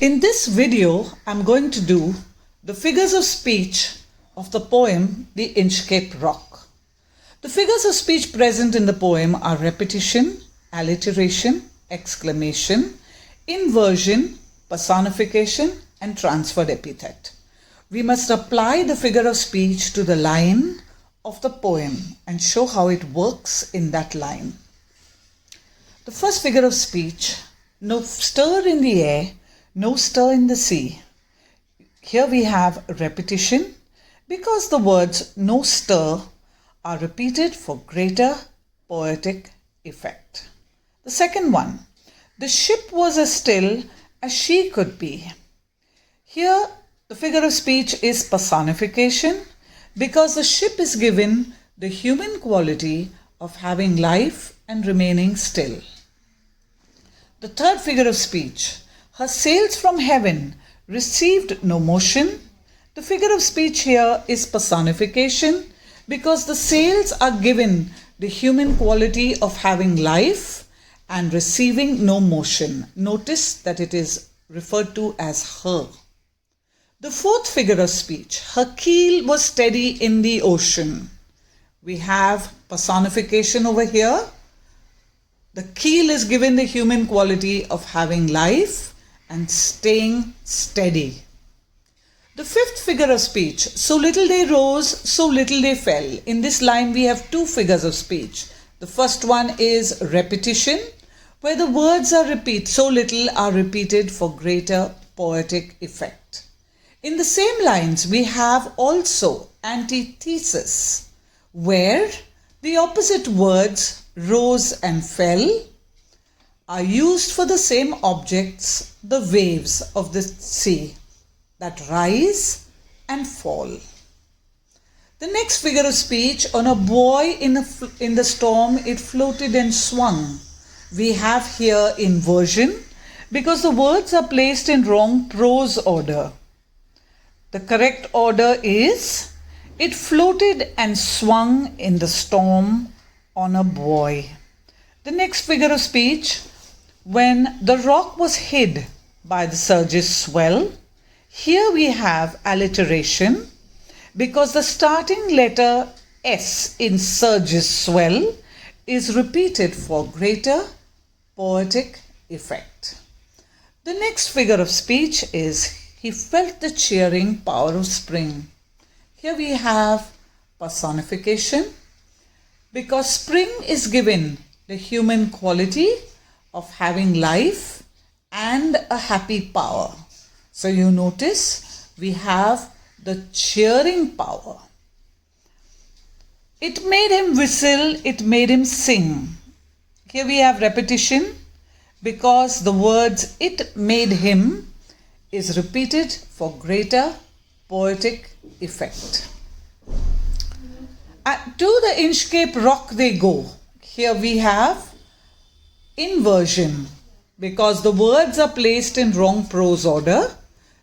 In this video, I'm going to do the figures of speech of the poem The Inchcape Rock. The figures of speech present in the poem are repetition, alliteration, exclamation, inversion, personification, and transferred epithet. We must apply the figure of speech to the line of the poem and show how it works in that line. The first figure of speech, no stir in the air, no stir in the sea. Here we have repetition because the words no stir are repeated for greater poetic effect. The second one, the ship was as still as she could be. Here the figure of speech is personification because the ship is given the human quality of having life and remaining still. The third figure of speech, her sails from heaven received no motion. The figure of speech here is personification because the sails are given the human quality of having life and receiving no motion. Notice that it is referred to as her. The fourth figure of speech, her keel was steady in the ocean. We have personification over here. The keel is given the human quality of having life and staying steady. The fifth figure of speech, so little they rose, so little they fell. In this line we have two figures of speech. The first one is repetition, where the words are so little are repeated for greater poetic effect. In the same lines we have also antithesis, where the opposite words rose and fell are used for the same objects, the waves of the sea that rise and fall. The next figure of speech, on a buoy in the storm it floated and swung. We have here inversion because the words are placed in wrong prose order. The correct order is, it floated and swung in the storm on a buoy. The next figure of speech, when the rock was hid by the surge's swell. Here we have alliteration because the starting letter S in surge's swell is repeated for greater poetic effect. The next figure of speech is, he felt the cheering power of spring. Here we have personification because spring is given the human quality of having life and a happy power. So you notice we have the cheering power. It made him whistle, it made him sing. Here we have repetition because the words it made him is repeated for greater poetic effect. To the Inchcape Rock they go. Here we have inversion because the words are placed in wrong prose order.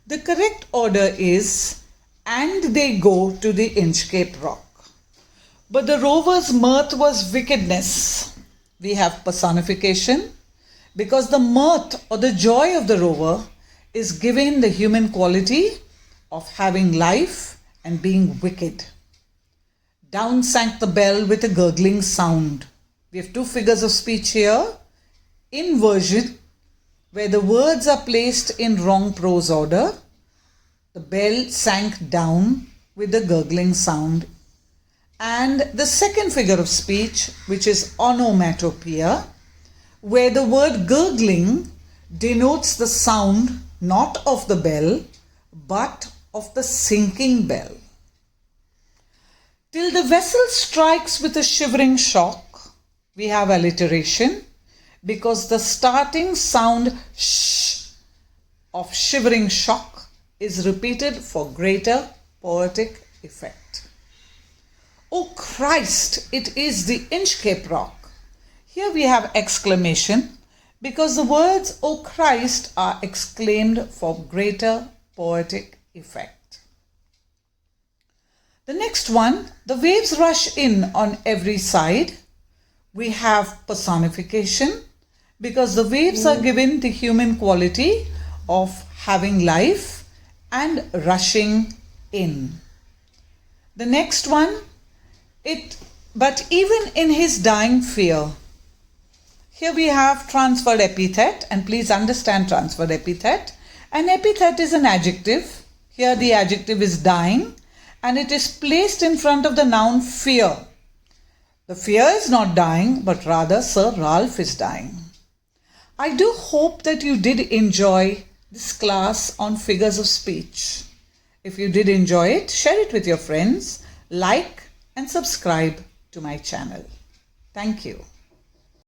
The correct order is, and they go to the Inchcape Rock. But the rover's mirth was wickedness. We have personification because the mirth or the joy of the rover is given the human quality of having life and being wicked. Down sank the bell with a gurgling sound. We have two figures of speech here. Inversion, where the words are placed in wrong prose order. The bell sank down with a gurgling sound. And the second figure of speech, which is onomatopoeia, where the word gurgling denotes the sound not of the bell, but of the sinking bell. Till the vessel strikes with a shivering shock, we have alliteration because the starting sound sh of shivering shock is repeated for greater poetic effect. Oh Christ, it is the Inchcape Rock. Here we have exclamation because the words O Christ are exclaimed for greater poetic effect. The next one, the waves rush in on every side. We have personification because the waves are given the human quality of having life and rushing in. The next one, but even in his dying fear. Here we have transferred epithet, and please understand transferred epithet. An epithet is an adjective. Here the adjective is dying, and it is placed in front of the noun fear. The fear is not dying, but rather Sir Ralph is dying. I do hope that you did enjoy this class on figures of speech. If you did enjoy it, share it with your friends, like and subscribe to my channel. Thank you.